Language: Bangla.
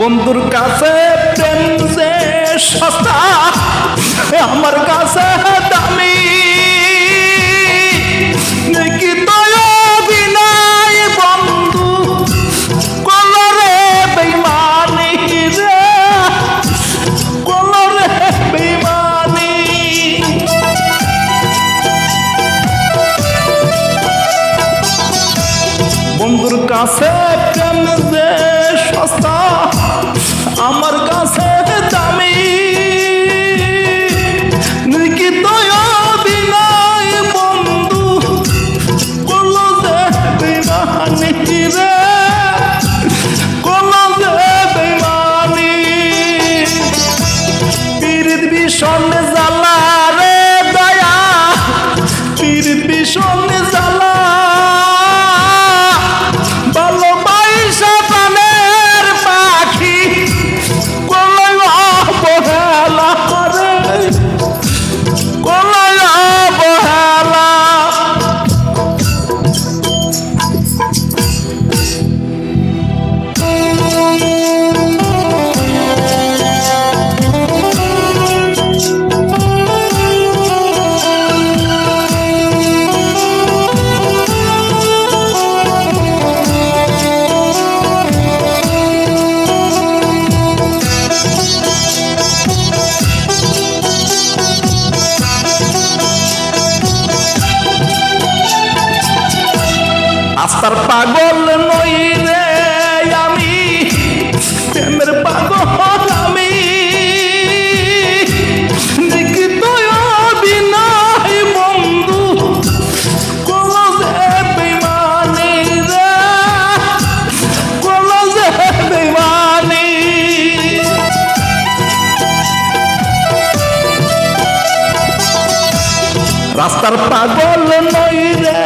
বন্ধুর কাছে প্রেম যে সস্তা, আমার কাছে দামি। কি বিনাই বন্ধু কলরে বেইমানি রে, কলরে বেইমানি। বন্ধুর কাছে প্রেম যে সস্তা, আমার কাছে দামি। কি বিনাই বন্ধু কলো যে বেইমানি রে, কলো যে বেইমানি। পীড়িত ভীষণ জ্বালা রে দয়া, পীড়িত ভীষণ জ্বালা। আস্তার পাগল নই রে আমি, প্রেমের পাগল আমি। দেখি বিনাই বন্ধু কলো যে বেইমানি রে, কলো যে বেইমানি। রাস্তার পাগল নই রে